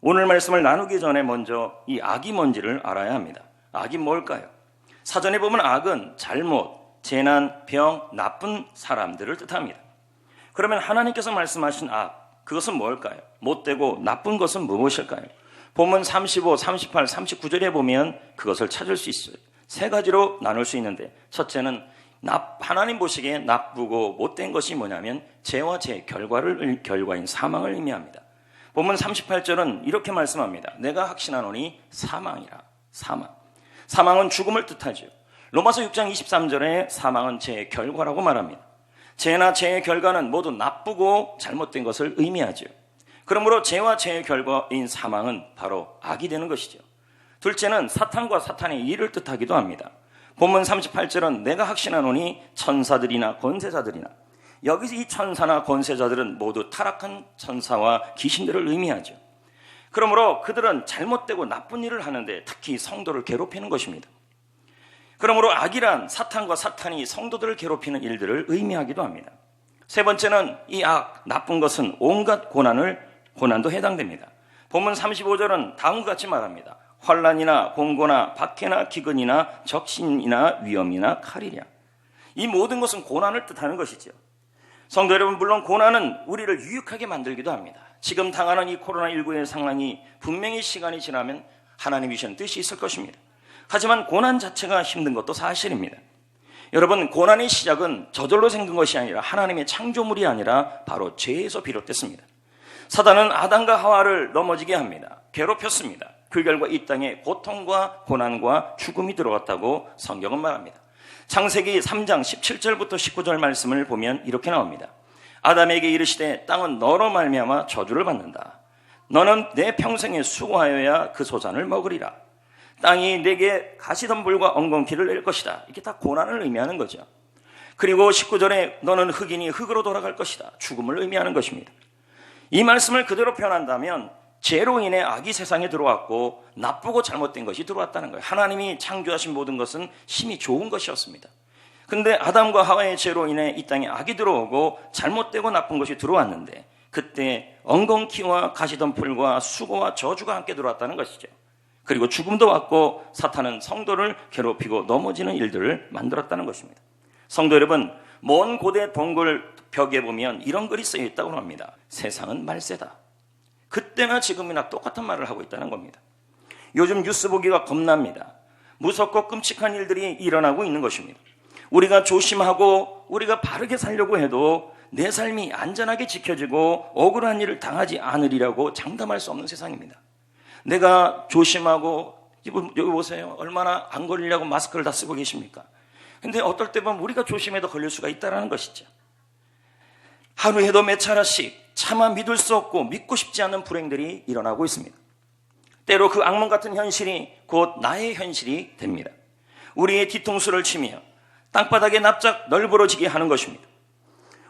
오늘 말씀을 나누기 전에 먼저 이 악이 뭔지를 알아야 합니다. 악이 뭘까요? 사전에 보면 악은 잘못, 재난, 병, 나쁜 사람들을 뜻합니다. 그러면 하나님께서 말씀하신 악, 그것은 뭘까요? 못되고 나쁜 것은 무엇일까요? 본문 35, 38, 39절에 보면 그것을 찾을 수 있어요. 세 가지로 나눌 수 있는데, 첫째는 하나님 보시기에 나쁘고 못된 것이 뭐냐면 죄와 죄의 결과인 사망을 의미합니다. 본문 38절은 이렇게 말씀합니다. 내가 확신하노니 사망이라. 사망은 죽음을 뜻하죠. 로마서 6장 23절에 사망은 죄의 결과라고 말합니다. 죄나 죄의 결과는 모두 나쁘고 잘못된 것을 의미하죠. 그러므로 죄와 죄의 결과인 사망은 바로 악이 되는 것이죠. 둘째는 사탄과 사탄의 일을 뜻하기도 합니다. 본문 38절은 내가 확신하노니 천사들이나 권세자들이나, 여기서 이 천사나 권세자들은 모두 타락한 천사와 귀신들을 의미하죠. 그러므로 그들은 잘못되고 나쁜 일을 하는데 특히 성도를 괴롭히는 것입니다. 그러므로 악이란 사탄과 사탄이 성도들을 괴롭히는 일들을 의미하기도 합니다. 세 번째는 이 악, 나쁜 것은 온갖 고난도 해당됩니다. 본문 35절은 다음과 같이 말합니다. 환난이나 공고나 박해나 기근이나 적신이나 위험이나 칼이랴. 이 모든 것은 고난을 뜻하는 것이죠. 성도 여러분, 물론 고난은 우리를 유익하게 만들기도 합니다. 지금 당하는 이 코로나19의 상황이 분명히 시간이 지나면 하나님이 주신 뜻이 있을 것입니다. 하지만 고난 자체가 힘든 것도 사실입니다. 여러분, 고난의 시작은 저절로 생긴 것이 아니라 하나님의 창조물이 아니라 바로 죄에서 비롯됐습니다. 사단은 아담과 하와를 넘어지게 합니다. 괴롭혔습니다. 그 결과 이 땅에 고통과 고난과 죽음이 들어갔다고 성경은 말합니다. 창세기 3장 17절부터 19절 말씀을 보면 이렇게 나옵니다. 아담에게 이르시되 땅은 너로 말미암아 저주를 받는다. 너는 내 평생에 수고하여야 그 소산을 먹으리라. 땅이 내게 가시덤불과 엉겅퀴를 낼 것이다. 이게 다 고난을 의미하는 거죠. 그리고 19절에 너는 흑인이 흑으로 돌아갈 것이다. 죽음을 의미하는 것입니다. 이 말씀을 그대로 표현한다면 죄로 인해 악이 세상에 들어왔고 나쁘고 잘못된 것이 들어왔다는 거예요. 하나님이 창조하신 모든 것은 심히 좋은 것이었습니다. 그런데 아담과 하와의 죄로 인해 이 땅에 악이 들어오고 잘못되고 나쁜 것이 들어왔는데, 그때 엉겅퀴와 가시덤불과 수고와 저주가 함께 들어왔다는 것이죠. 그리고 죽음도 왔고 사탄은 성도를 괴롭히고 넘어지는 일들을 만들었다는 것입니다. 성도 여러분, 먼 고대 동굴 벽에 보면 이런 글이 쓰여 있다고 합니다. 세상은 말세다. 그때나 지금이나 똑같은 말을 하고 있다는 겁니다. 요즘 뉴스 보기가 겁납니다. 무섭고 끔찍한 일들이 일어나고 있는 것입니다. 우리가 조심하고 우리가 바르게 살려고 해도 내 삶이 안전하게 지켜지고 억울한 일을 당하지 않으리라고 장담할 수 없는 세상입니다. 내가 조심하고, 여기 보세요. 얼마나 안 걸리려고 마스크를 다 쓰고 계십니까? 근데 어떨 때 보면 우리가 조심해도 걸릴 수가 있다는 것이죠. 하루에도 몇 차례씩 차마 믿을 수 없고 믿고 싶지 않은 불행들이 일어나고 있습니다. 때로 그 악몽 같은 현실이 곧 나의 현실이 됩니다. 우리의 뒤통수를 치며 땅바닥에 납작 널브러지게 하는 것입니다.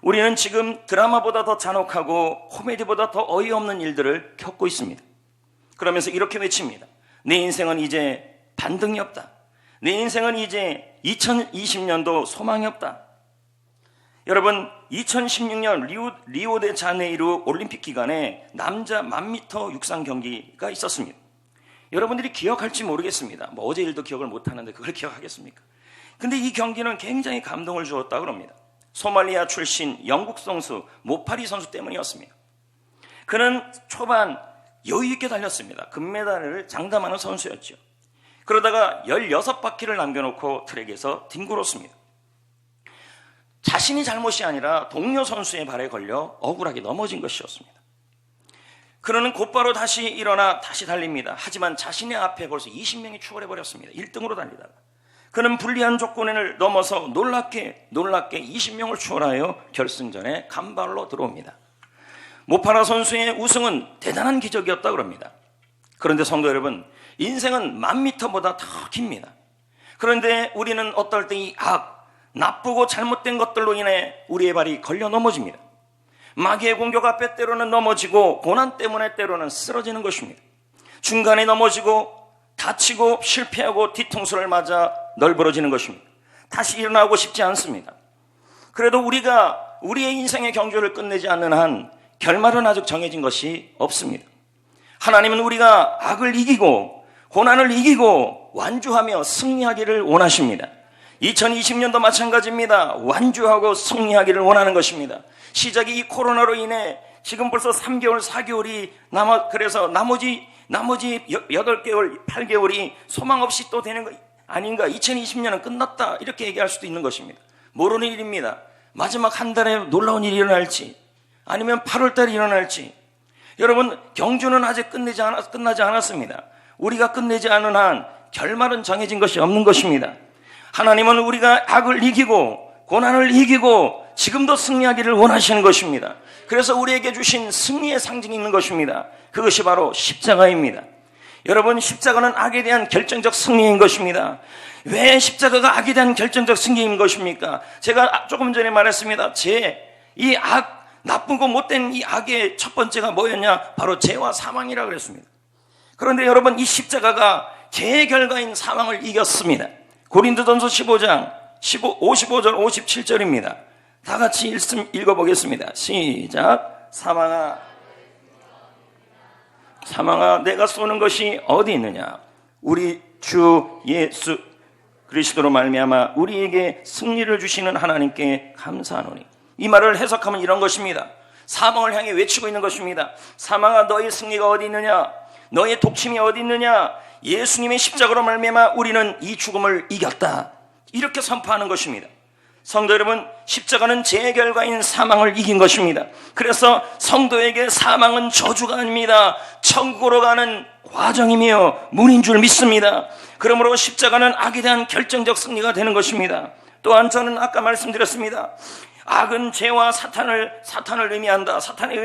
우리는 지금 드라마보다 더 잔혹하고 코미디보다 더 어이없는 일들을 겪고 있습니다. 그러면서 이렇게 외칩니다. 내 인생은 이제 반등이 없다. 내 인생은 이제 2020년도 소망이 없다. 여러분, 2016년 리오데자네이루 올림픽 기간에 남자 1000m 육상 경기가 있었습니다. 여러분들이 기억할지 모르겠습니다. 어제 일도 기억을 못하는데 그걸 기억하겠습니까? 근데 이 경기는 굉장히 감동을 주었다고 합니다. 소말리아 출신 영국 선수 모파리 선수 때문이었습니다. 그는 초반 여유 있게 달렸습니다. 금메달을 장담하는 선수였죠. 그러다가 16바퀴를 남겨놓고 트랙에서 뒹굴었습니다. 자신이 잘못이 아니라 동료 선수의 발에 걸려 억울하게 넘어진 것이었습니다. 그는 곧바로 다시 일어나 다시 달립니다. 하지만 자신의 앞에 벌써 20명이 추월해버렸습니다. 1등으로 달리다가. 그는 불리한 조건을 넘어서 놀랍게 20명을 추월하여 결승전에 간발로 들어옵니다. 모파라 선수의 우승은 대단한 기적이었다고 합니다. 그런데 성도 여러분, 인생은 1000m보다 더 깁니다. 그런데 우리는 어떨 때 이 나쁘고 잘못된 것들로 인해 우리의 발이 걸려 넘어집니다. 마귀의 공격 앞에 때로는 넘어지고 고난 때문에 때로는 쓰러지는 것입니다. 중간에 넘어지고 다치고 실패하고 뒤통수를 맞아 널브러지는 것입니다. 다시 일어나고 싶지 않습니다. 그래도 우리가 우리의 인생의 경주를 끝내지 않는 한 결말은 아직 정해진 것이 없습니다. 하나님은 우리가 악을 이기고 고난을 이기고 완주하며 승리하기를 원하십니다. 2020년도 마찬가지입니다. 완주하고 승리하기를 원하는 것입니다. 시작이 이 코로나로 인해 지금 벌써 3개월, 4개월이 그래서 나머지 8개월, 8개월이 소망 없이 또 되는 거 아닌가? 2020년은 끝났다. 이렇게 얘기할 수도 있는 것입니다. 모르는 일입니다. 마지막 한 달에 놀라운 일이 일어날지, 아니면 8월 달에 일어날지. 여러분, 경주는 아직 끝나지 않았습니다. 우리가 끝내지 않은 한 결말은 정해진 것이 없는 것입니다. 하나님은 우리가 악을 이기고 고난을 이기고 지금도 승리하기를 원하시는 것입니다. 그래서 우리에게 주신 승리의 상징이 있는 것입니다. 그것이 바로 십자가입니다. 여러분, 십자가는 악에 대한 결정적 승리인 것입니다. 왜 십자가가 악에 대한 결정적 승리인 것입니까? 제가 조금 전에 말했습니다. 이 나쁘고 못된 이 악의 첫 번째가 뭐였냐? 바로 죄와 사망이라고 그랬습니다. 그런데 여러분, 이 십자가가 죄의 결과인 사망을 이겼습니다. 고린도전서 15장 55절 57절입니다. 다 같이 읽어보겠습니다. 시작. 사망아 내가 쏘는 것이 어디 있느냐? 우리 주 예수 그리스도로 말미암아 우리에게 승리를 주시는 하나님께 감사하노니. 이 말을 해석하면 이런 것입니다. 사망을 향해 외치고 있는 것입니다. 사망아, 너의 승리가 어디 있느냐? 너의 독침이 어디 있느냐? 예수님의 십자가로 말미암아 우리는 이 죽음을 이겼다. 이렇게 선포하는 것입니다. 성도 여러분, 십자가는 죄의 결과인 사망을 이긴 것입니다. 그래서 성도에게 사망은 저주가 아닙니다. 천국으로 가는 과정이며 문인 줄 믿습니다. 그러므로 십자가는 악에 대한 결정적 승리가 되는 것입니다. 또한 저는 아까 말씀드렸습니다. 악은 죄와 사탄을 의미한다. 사탄의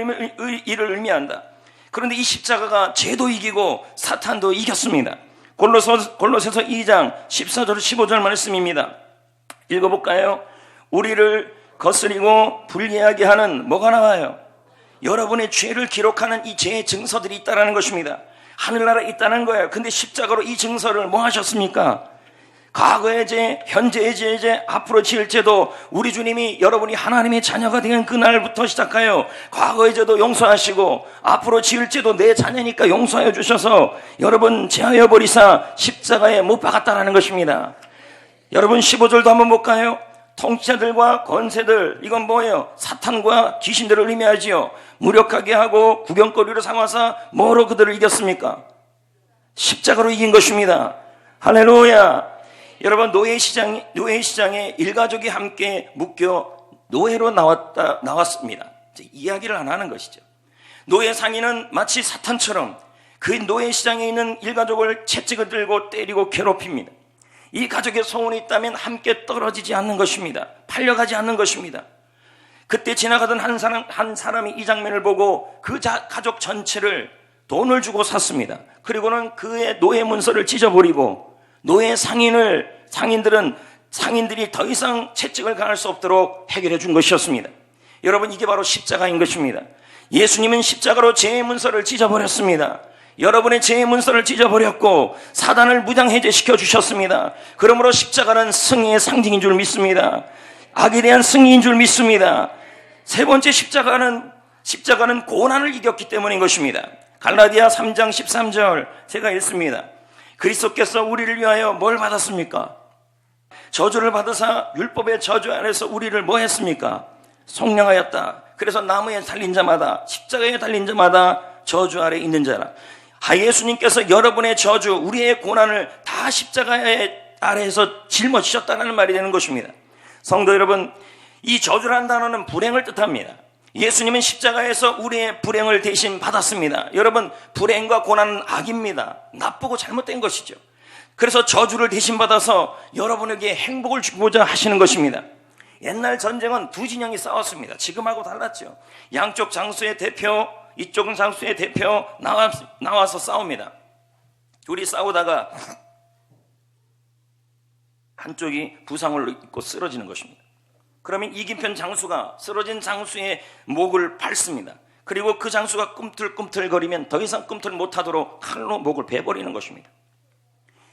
일을 의미한다. 그런데 이 십자가가 죄도 이기고 사탄도 이겼습니다. 골로새서 2장 14절 15절 말씀입니다. 읽어볼까요? 우리를 거스리고 불리하게 하는 뭐가 나와요? 여러분의 죄를 기록하는 이 죄의 증서들이 있다는 것입니다. 하늘나라에 있다는 거예요. 근데 십자가로 이 증서를 뭐 하셨습니까? 과거의 죄, 현재의 죄, 앞으로 지을 죄도 우리 주님이 여러분이 하나님의 자녀가 된 그날부터 시작하여 과거의 죄도 용서하시고 앞으로 지을 죄도 내 자녀니까 용서하여 주셔서 여러분 제하여 버리사 십자가에 못 박았다는 것입니다. 여러분 15절도 한번 볼까요? 통치자들과 권세들, 이건 뭐예요? 사탄과 귀신들을 의미하지요. 무력하게 하고 구경거리로 삼아서 뭐로 그들을 이겼습니까? 십자가로 이긴 것입니다. 할렐루야. 여러분, 노예시장에 일가족이 함께 묶여 노예로 나왔습니다. 이야기를 안 하는 것이죠. 노예 상인은 마치 사탄처럼 그 노예시장에 있는 일가족을 채찍을 들고 때리고 괴롭힙니다. 이 가족의 소원이 있다면 함께 떨어지지 않는 것입니다. 팔려가지 않는 것입니다. 그때 지나가던 한 사람이 이 장면을 보고 그 가족 전체를 돈을 주고 샀습니다. 그리고는 그의 노예 문서를 찢어버리고 노예 상인들이 더 이상 채찍을 가할 수 없도록 해결해 준 것이었습니다. 여러분, 이게 바로 십자가인 것입니다. 예수님은 십자가로 죄의 문서를 찢어버렸습니다. 여러분의 죄의 문서를 찢어버렸고 사단을 무장해제시켜 주셨습니다. 그러므로 십자가는 승리의 상징인 줄 믿습니다. 악에 대한 승리인 줄 믿습니다. 세 번째, 십자가는 고난을 이겼기 때문인 것입니다. 갈라디아 3장 13절 제가 읽습니다. 그리스도께서 우리를 위하여 뭘 받았습니까? 저주를 받으사 율법의 저주 안에서 우리를 뭐 했습니까? 속량하였다. 그래서 나무에 달린 자마다, 십자가에 달린 자마다 저주 아래 있는 자라. 예수님께서 여러분의 저주, 우리의 고난을 다 십자가 아래에서 짊어지셨다는 말이 되는 것입니다. 성도 여러분, 이 저주라는 단어는 불행을 뜻합니다. 예수님은 십자가에서 우리의 불행을 대신 받았습니다. 여러분, 불행과 고난은 악입니다. 나쁘고 잘못된 것이죠. 그래서 저주를 대신 받아서 여러분에게 행복을 주고자 하시는 것입니다. 옛날 전쟁은 두 진영이 싸웠습니다. 지금하고 달랐죠. 양쪽 장수의 대표, 이쪽 장수의 대표 나와서 싸웁니다. 둘이 싸우다가 한쪽이 부상을 입고 쓰러지는 것입니다. 그러면 이긴 편 장수가 쓰러진 장수의 목을 밟습니다. 그리고 그 장수가 꿈틀꿈틀거리면 더 이상 꿈틀 못하도록 칼로 목을 베버리는 것입니다.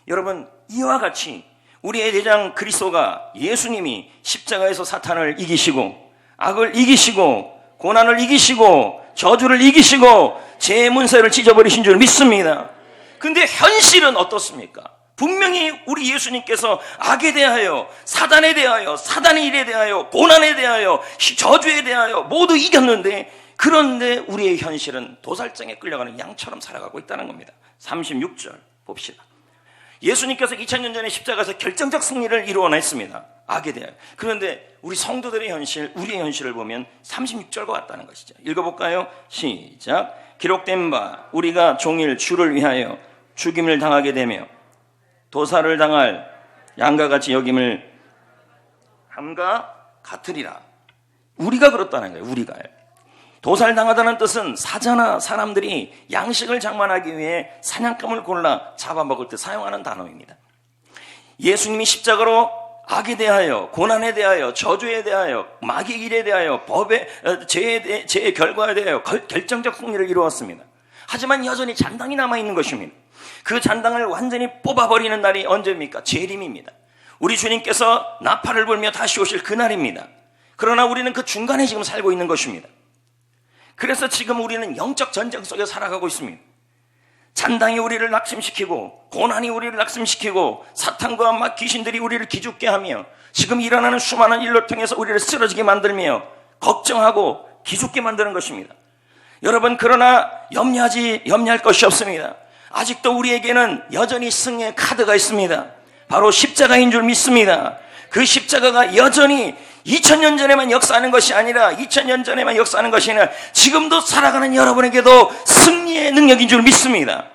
여러분, 이와 같이 우리의 대장 그리스도가, 예수님이 십자가에서 사탄을 이기시고 악을 이기시고 고난을 이기시고 저주를 이기시고 죄의 문세를 찢어버리신 줄 믿습니다. 근데 현실은 어떻습니까? 분명히 우리 예수님께서 악에 대하여, 사단에 대하여, 사단의 일에 대하여, 고난에 대하여, 저주에 대하여 모두 이겼는데, 그런데 우리의 현실은 도살장에 끌려가는 양처럼 살아가고 있다는 겁니다. 36절 봅시다. 예수님께서 2000년 전에 십자가에서 결정적 승리를 이루어냈습니다. 악에 대하여. 그런데 우리 성도들의 현실, 우리의 현실을 보면 36절과 같다는 것이죠. 읽어볼까요? 시작. 기록된 바 우리가 종일 주를 위하여 죽임을 당하게 되며 도살을 당할 양과 같이 여김을 함과 같으리라. 우리가 그렇다는 거예요. 우리가요. 도살당하다는 뜻은 사자나 사람들이 양식을 장만하기 위해 사냥감을 골라 잡아먹을 때 사용하는 단어입니다. 예수님이 십자가로 악에 대하여, 고난에 대하여, 저주에 대하여, 마귀의 일에 대하여, 죄의 결과에 대하여 결정적 승리를 이루었습니다. 하지만 여전히 잔당이 남아있는 것입니다. 그 잔당을 완전히 뽑아버리는 날이 언제입니까? 재림입니다. 우리 주님께서 나팔을 불며 다시 오실 그날입니다. 그러나 우리는 그 중간에 지금 살고 있는 것입니다. 그래서 지금 우리는 영적 전쟁 속에 살아가고 있습니다. 잔당이 우리를 낙심시키고, 고난이 우리를 낙심시키고, 사탄과 막 귀신들이 우리를 기죽게 하며, 지금 일어나는 수많은 일로 통해서 우리를 쓰러지게 만들며 걱정하고 기죽게 만드는 것입니다. 여러분, 그러나 염려할 것이 없습니다. 아직도 우리에게는 여전히 승리의 카드가 있습니다. 바로 십자가인 줄 믿습니다. 그 십자가가 여전히 2000년 전에만 역사하는 것이 아니라 2000년 전에만 역사하는 것이 아니라 지금도 살아가는 여러분에게도 승리의 능력인 줄 믿습니다.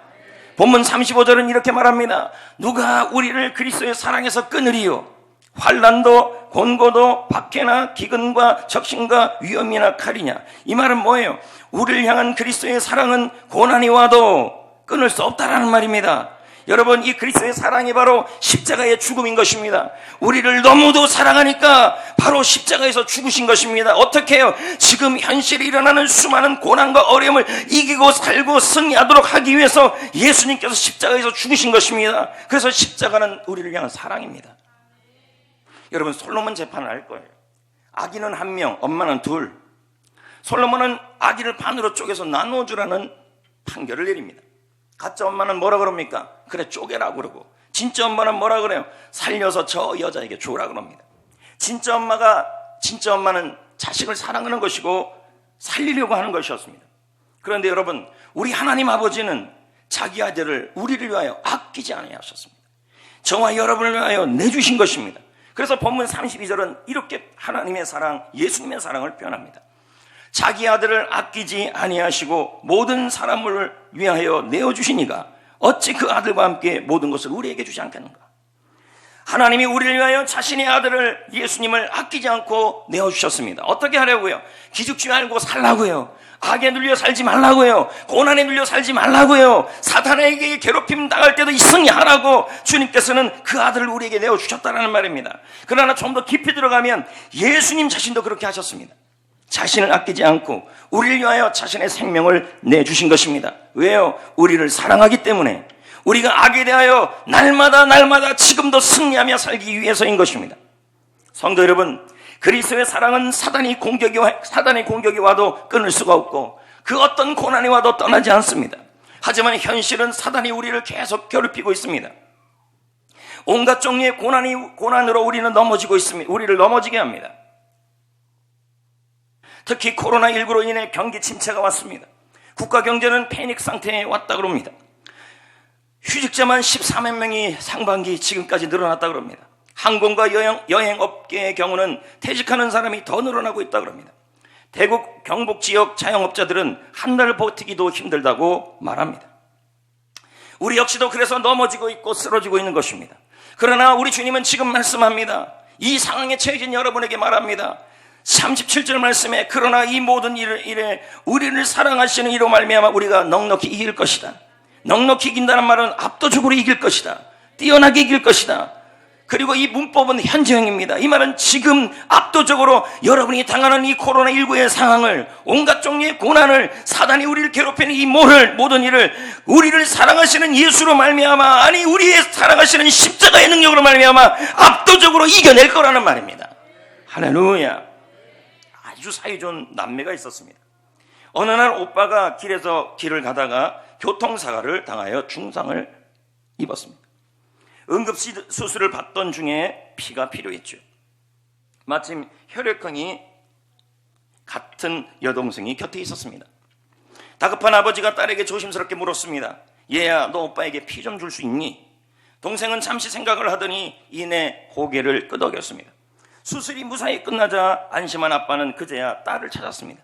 본문 35절은 이렇게 말합니다. 누가 우리를 그리스도의 사랑에서 끊으리요? 환난도 곤고도 박해나 기근과 적신과 위험이나 칼이냐? 이 말은 뭐예요? 우리를 향한 그리스도의 사랑은 고난이 와도 끊을 수 없다라는 말입니다. 여러분, 이 그리스도의 사랑이 바로 십자가의 죽음인 것입니다. 우리를 너무도 사랑하니까 바로 십자가에서 죽으신 것입니다. 어떻게 해요? 지금 현실에 일어나는 수많은 고난과 어려움을 이기고 살고 승리하도록 하기 위해서 예수님께서 십자가에서 죽으신 것입니다. 그래서 십자가는 우리를 향한 사랑입니다. 여러분, 솔로몬 재판을 알 거예요. 아기는 1명, 엄마는 2. 솔로몬은 아기를 반으로 쪼개서 나눠주라는 판결을 내립니다. 가짜 엄마는 뭐라 그럽니까? 그래, 쪼개라고 그러고, 진짜 엄마는 뭐라 그래요? 살려서 저 여자에게 주라 그럽니다. 진짜 엄마는 자식을 사랑하는 것이고 살리려고 하는 것이었습니다. 그런데 여러분, 우리 하나님 아버지는 자기 아들을 우리를 위하여 아끼지 아니하셨습니다. 저와 여러분을 위하여 내주신 것입니다. 그래서 본문 32절은 이렇게 하나님의 사랑, 예수님의 사랑을 표현합니다. 자기 아들을 아끼지 아니하시고 모든 사람을 위하여 내어주시니가 어찌 그 아들과 함께 모든 것을 우리에게 주지 않겠는가? 하나님이 우리를 위하여 자신의 아들을, 예수님을 아끼지 않고 내어주셨습니다. 어떻게 하려고요? 기죽지 말고 살라고요. 악에 눌려 살지 말라고요. 고난에 눌려 살지 말라고요. 사탄에게 괴롭힘 당할 때도 승리하라고 주님께서는 그 아들을 우리에게 내어주셨다는 말입니다. 그러나 좀 더 깊이 들어가면 예수님 자신도 그렇게 하셨습니다. 자신을 아끼지 않고 우리를 위하여 자신의 생명을 내주신 것입니다. 왜요? 우리를 사랑하기 때문에, 우리가 악에 대하여 날마다 지금도 승리하며 살기 위해서인 것입니다. 성도 여러분, 그리스도의 사랑은 사단의 공격이 와도 끊을 수가 없고 그 어떤 고난이 와도 떠나지 않습니다. 하지만 현실은 사단이 우리를 계속 괴롭히고 있습니다. 온갖 종류의 고난으로 우리는 넘어지고 있습니다. 우리를 넘어지게 합니다. 특히 코로나19로 인해 경기 침체가 왔습니다. 국가 경제는 패닉 상태에 왔다 그럽니다. 휴직자만 14만 명이 상반기 지금까지 늘어났다 그럽니다. 항공과 여행업계의 경우는 퇴직하는 사람이 더 늘어나고 있다 그럽니다. 대구 경북 지역 자영업자들은 한 달 버티기도 힘들다고 말합니다. 우리 역시도 그래서 넘어지고 있고 쓰러지고 있는 것입니다. 그러나 우리 주님은 지금 말씀합니다. 이 상황에 처해진 여러분에게 말합니다. 37절 말씀에 그러나 이 모든 일에 우리를 사랑하시는 이로 말미암아 우리가 넉넉히 이길 것이다. 넉넉히 이긴다는 말은 압도적으로 이길 것이다. 뛰어나게 이길 것이다. 그리고 이 문법은 현재형입니다. 이 말은 지금 압도적으로 여러분이 당하는 이 코로나19의 상황을, 온갖 종류의 고난을, 사단이 우리를 괴롭히는 이 모든 일을 우리를 사랑하시는 예수로 말미암아, 아니 우리의 사랑하시는 십자가의 능력으로 말미암아 압도적으로 이겨낼 거라는 말입니다. 할렐루야. 아주 사이좋은 남매가 있었습니다. 어느 날 오빠가 길을 가다가 교통사고를 당하여 중상을 입었습니다. 응급수술을 받던 중에 피가 필요했죠. 마침 혈액형이 같은 여동생이 곁에 있었습니다. 다급한 아버지가 딸에게 조심스럽게 물었습니다. 얘야, 너 오빠에게 피 좀 줄 수 있니? 동생은 잠시 생각을 하더니 이내 고개를 끄덕였습니다. 수술이 무사히 끝나자 안심한 아빠는 그제야 딸을 찾았습니다.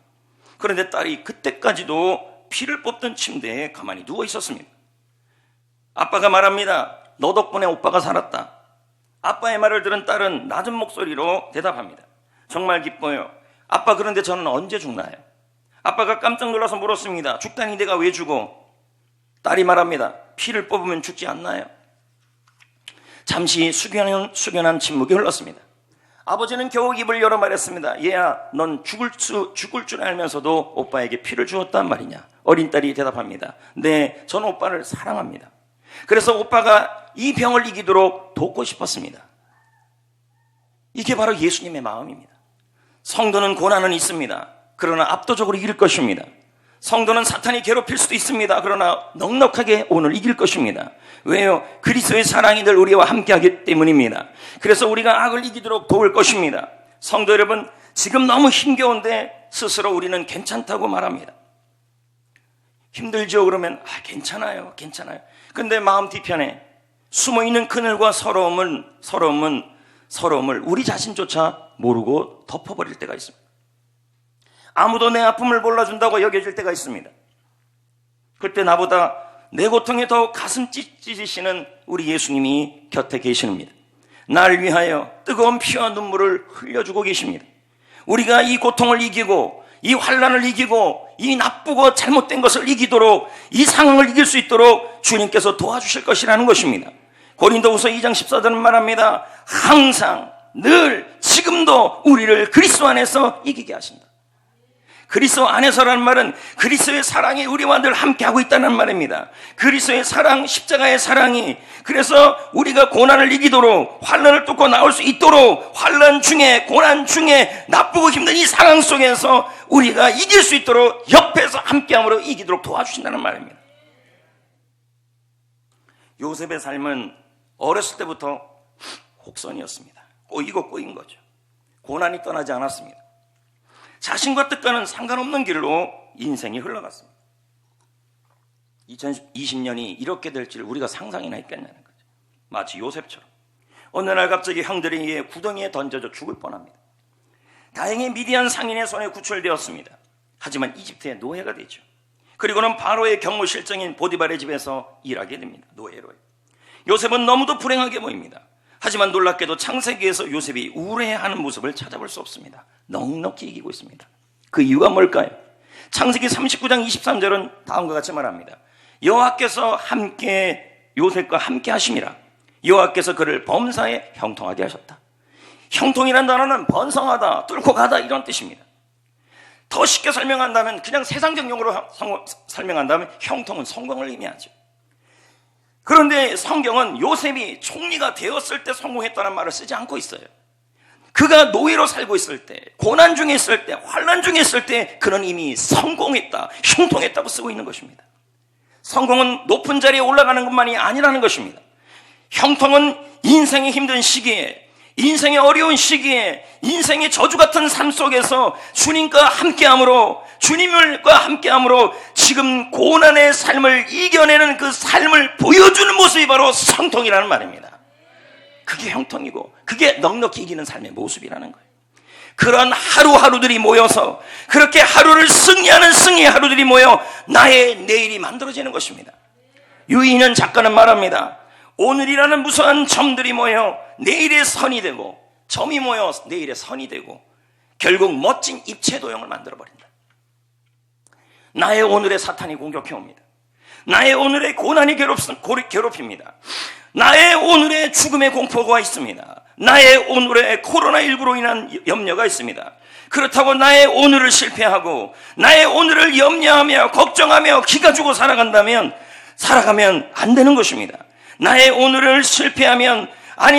그런데 딸이 그때까지도 피를 뽑던 침대에 가만히 누워 있었습니다. 아빠가 말합니다. 너 덕분에 오빠가 살았다. 아빠의 말을 들은 딸은 낮은 목소리로 대답합니다. 정말 기뻐요. 아빠, 그런데 저는 언제 죽나요? 아빠가 깜짝 놀라서 물었습니다. 죽다니 내가 왜 죽어? 딸이 말합니다. 피를 뽑으면 죽지 않나요? 잠시 숙연한 침묵이 흘렀습니다. 아버지는 겨우 입을 열어 말했습니다. 얘야, 넌 죽을 줄 알면서도 오빠에게 피를 주었단 말이냐? 어린 딸이 대답합니다. 네, 저는 오빠를 사랑합니다. 그래서 오빠가 이 병을 이기도록 돕고 싶었습니다. 이게 바로 예수님의 마음입니다. 성도는 고난은 있습니다. 그러나 압도적으로 이길 것입니다. 성도는 사탄이 괴롭힐 수도 있습니다. 그러나 넉넉하게 오늘 이길 것입니다. 왜요? 그리스도의 사랑이 늘 우리와 함께하기 때문입니다. 그래서 우리가 악을 이기도록 도울 것입니다. 성도 여러분, 지금 너무 힘겨운데 스스로 우리는 괜찮다고 말합니다. 힘들죠? 그러면 괜찮아요. 근데 마음 뒤편에 숨어있는 그늘과 서러움을 우리 자신조차 모르고 덮어버릴 때가 있습니다. 아무도 내 아픔을 몰라준다고 여겨질 때가 있습니다. 그때 나보다 내 고통에 더욱 가슴 찢으시는 우리 예수님이 곁에 계십니다. 날 위하여 뜨거운 피와 눈물을 흘려주고 계십니다. 우리가 이 고통을 이기고 이 환난을 이기고 이 나쁘고 잘못된 것을 이기도록 이 상황을 이길 수 있도록 주님께서 도와주실 것이라는 것입니다. 고린도후서 2장 14절은 말합니다. 항상 늘 지금도 우리를 그리스도 안에서 이기게 하신다. 그리스도 안에서라는 말은 그리스도의 사랑이 우리와 늘 함께하고 있다는 말입니다. 그리스도의 사랑, 십자가의 사랑이 그래서 우리가 고난을 이기도록 환난을 뚫고 나올 수 있도록 환난 중에 고난 중에 나쁘고 힘든 이 상황 속에서 우리가 이길 수 있도록 옆에서 함께함으로 이기도록 도와주신다는 말입니다. 요셉의 삶은 어렸을 때부터 혹선이었습니다. 꼬인 거죠. 고난이 떠나지 않았습니다. 자신과 뜻과는 상관없는 길로 인생이 흘러갔습니다. 2020년이 이렇게 될 줄 우리가 상상이나 했겠냐는 거죠. 마치 요셉처럼 어느 날 갑자기 형들에 의해 구덩이에 던져져 죽을 뻔합니다. 다행히 미디안 상인의 손에 구출되었습니다. 하지만 이집트의 노예가 되죠. 그리고는 바로의 경무실장인 보디발의 집에서 일하게 됩니다. 노예로요. 요셉은 너무도 불행하게 보입니다. 하지만 놀랍게도 창세기에서 요셉이 우울해하는 모습을 찾아볼 수 없습니다. 넉넉히 이기고 있습니다. 그 이유가 뭘까요? 창세기 39장 23절은 다음과 같이 말합니다. 여호와께서 요셉과 함께 하심이라. 여호와께서 그를 범사에 형통하게 하셨다. 형통이란 단어는 번성하다, 뚫고 가다 이런 뜻입니다. 더 쉽게 설명한다면 그냥 세상적 용어로 설명한다면 형통은 성공을 의미하죠. 그런데 성경은 요셉이 총리가 되었을 때 성공했다는 말을 쓰지 않고 있어요. 그가 노예로 살고 있을 때, 고난 중에 있을 때, 환난 중에 있을 때 그는 이미 성공했다, 형통했다고 쓰고 있는 것입니다. 성공은 높은 자리에 올라가는 것만이 아니라는 것입니다. 형통은 인생의 힘든 시기에, 인생의 어려운 시기에, 인생의 저주 같은 삶 속에서 주님과 함께함으로 지금 고난의 삶을 이겨내는 그 삶을 보여주는 모습이 바로 성통이라는 말입니다. 그게 형통이고 그게 넉넉히 이기는 삶의 모습이라는 거예요. 그런 하루하루들이 모여서 그렇게 하루를 승리하는 승리의 하루들이 모여 나의 내일이 만들어지는 것입니다. 유인현 작가는 말합니다. 오늘이라는 무수한 점들이 모여 내일의 선이 되고 점이 모여 내일의 선이 되고 결국 멋진 입체도형을 만들어버린다. 나의 오늘의 사탄이 공격해 옵니다. 나의 오늘의 고난이 괴롭힙니다. 나의 오늘의 죽음의 공포가 있습니다. 나의 오늘의 코로나19로 인한 염려가 있습니다. 그렇다고 나의 오늘을 실패하고 나의 오늘을 염려하며 걱정하며 기가 주고 살아가면 안 되는 것입니다. 나의 오늘을 실패하면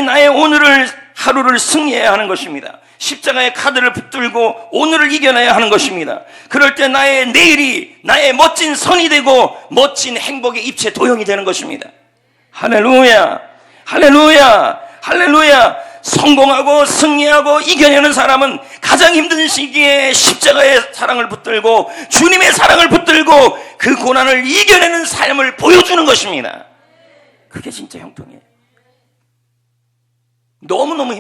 나의 오늘을 하루를 승리해야 하는 것입니다. 십자가의 카드를 붙들고 오늘을 이겨내야 하는 것입니다. 그럴 때 나의 내일이 나의 멋진 선이 되고 멋진 행복의 입체 도형이 되는 것입니다. 할렐루야, 할렐루야, 할렐루야. 성공하고 승리하고 이겨내는 사람은 가장 힘든 시기에 십자가의 사랑을 붙들고 주님의 사랑을 붙들고 그 고난을 이겨내는 삶을 보여주는 것입니다. 그게 진짜 형통이에요. 너무너무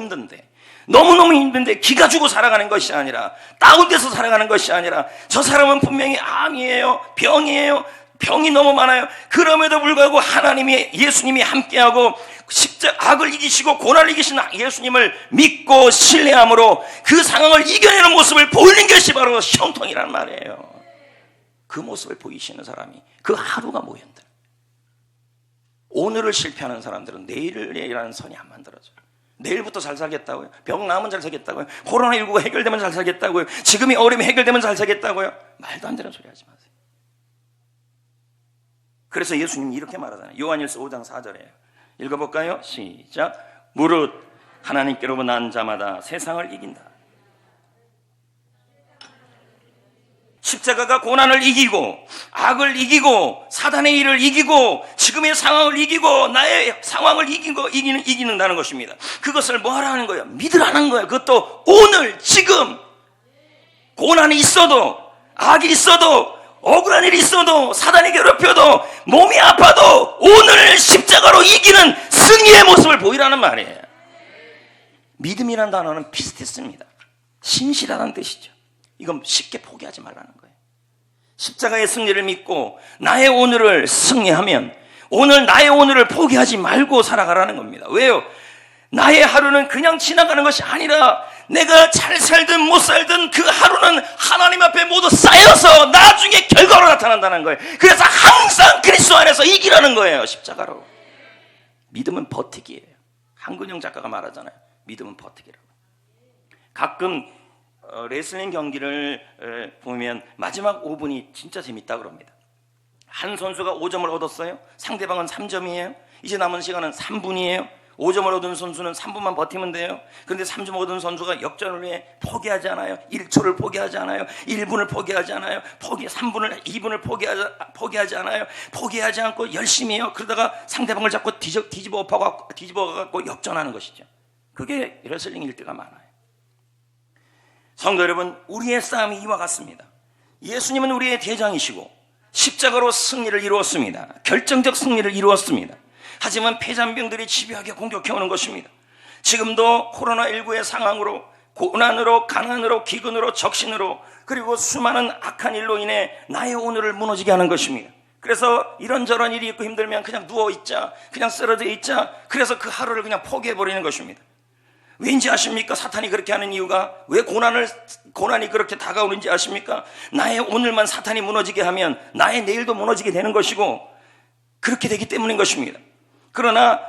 힘든데 기가 주고 살아가는 것이 아니라, 다운돼서 살아가는 것이 아니라, 저 사람은 분명히 암이에요, 병이에요, 병이 너무 많아요. 그럼에도 불구하고 하나님이, 예수님이 함께하고 악을 이기시고 고난을 이기신 예수님을 믿고 신뢰함으로 그 상황을 이겨내는 모습을 보이는 것이 바로 형통이란 말이에요. 그 모습을 보이시는 사람이 그 하루가 뭐 힘들어요. 오늘을 실패하는 사람들은 내일이라는 선이 안 만들어져요. 내일부터 잘 살겠다고요? 병 나으면 잘 살겠다고요? 코로나19가 해결되면 잘 살겠다고요? 지금이 어려움이 해결되면 잘 살겠다고요? 말도 안 되는 소리 하지 마세요. 그래서 예수님이 이렇게 말하잖아요. 요한일서 5장 4절에 읽어볼까요? 시작. 무릇 하나님께로부터 난 자마다 세상을 이긴다. 십자가가 고난을 이기고 악을 이기고 사단의 일을 이기고 지금의 상황을 이기고 나의 상황을 이기는다는 것입니다. 그것을 뭐 하라는 거예요? 믿으라는 거예요. 그것도 오늘 지금 고난이 있어도 악이 있어도 억울한 일이 있어도 사단이 괴롭혀도 몸이 아파도 오늘 십자가로 이기는 승리의 모습을 보이라는 말이에요. 믿음이라는 단어는 비슷했습니다. 신실하다는 뜻이죠. 이건 쉽게 포기하지 말라는 거예요. 십자가의 승리를 믿고 나의 오늘을 승리하면 오늘 나의 오늘을 포기하지 말고 살아가라는 겁니다. 왜요? 나의 하루는 그냥 지나가는 것이 아니라 내가 잘 살든 못 살든 그 하루는 하나님 앞에 모두 쌓여서 나중에 결과로 나타난다는 거예요. 그래서 항상 그리스도 안에서 이기라는 거예요. 십자가로. 믿음은 버티기예요. 한근영 작가가 말하잖아요. 믿음은 버티기라고. 가끔 레슬링 경기를 보면 마지막 5분이 진짜 재밌다고 그럽니다. 한 선수가 5점을 얻었어요. 상대방은 3점이에요. 이제 남은 시간은 3분이에요. 5점을 얻은 선수는 3분만 버티면 돼요. 그런데 3점 얻은 선수가 역전을 위해 포기하지 않아요. 1초를 포기하지 않아요. 1분을 포기하지 않아요. 3분을, 2분을 포기하지 않아요. 포기하지 않고 열심히 해요. 그러다가 상대방을 잡고 뒤집어 갖고 역전하는 것이죠. 그게 레슬링일 때가 많아요. 성도 여러분, 우리의 싸움이 이와 같습니다. 예수님은 우리의 대장이시고 십자가로 승리를 이루었습니다. 결정적 승리를 이루었습니다. 하지만 폐잔병들이 집요하게 공격해오는 것입니다. 지금도 코로나19의 상황으로 고난으로 가난으로 기근으로 적신으로 그리고 수많은 악한 일로 인해 나의 오늘을 무너지게 하는 것입니다. 그래서 이런저런 일이 있고 힘들면 그냥 누워있자, 그냥 쓰러져 있자, 그래서 그 하루를 그냥 포기해버리는 것입니다. 왠지 아십니까? 사탄이 그렇게 하는 이유가 왜 고난이 그렇게 다가오는지 아십니까? 나의 오늘만 사탄이 무너지게 하면 나의 내일도 무너지게 되는 것이고 그렇게 되기 때문인 것입니다. 그러나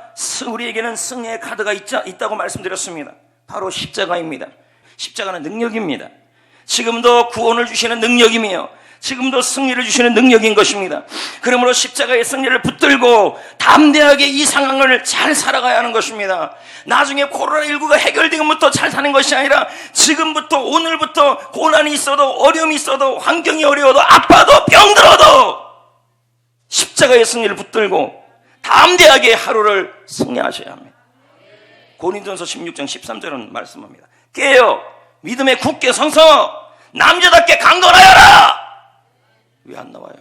우리에게는 승리의 카드가 있다고 말씀드렸습니다. 바로 십자가입니다. 십자가는 능력입니다. 지금도 구원을 주시는 능력이며 지금도 승리를 주시는 능력인 것입니다. 그러므로 십자가의 승리를 붙들고 담대하게 이 상황을 잘 살아가야 하는 것입니다. 나중에 코로나19가 해결되면부터 잘 사는 것이 아니라 지금부터 오늘부터 고난이 있어도 어려움이 있어도 환경이 어려워도 아파도 병들어도 십자가의 승리를 붙들고 담대하게 하루를 승리하셔야 합니다. 고린도전서 16장 13절은 말씀합니다. 깨어 믿음에 굳게 서서 남자답게 강건하여라. 왜 안 나와요?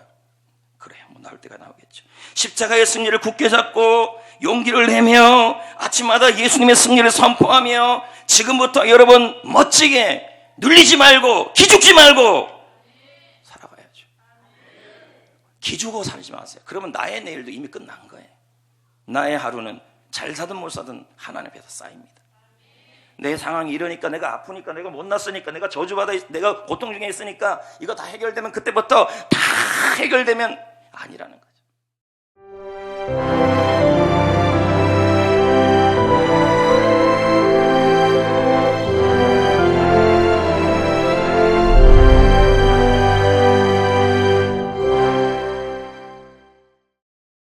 그래, 뭐 나올 때가 나오겠죠. 십자가의 승리를 굳게 잡고 용기를 내며 아침마다 예수님의 승리를 선포하며 지금부터 여러분 멋지게 눌리지 말고 기죽지 말고 살아가야죠. 기죽어 살지 마세요. 그러면 나의 내일도 이미 끝난 거예요. 나의 하루는 잘 사든 못 사든 하나님 앞에서 쌓입니다. 내 상황이 이러니까, 내가 아프니까, 내가 못났으니까, 내가 저주받아, 내가 고통 중에 있으니까 이거 다 해결되면 그때부터 다 해결되면 아니라는 거예요.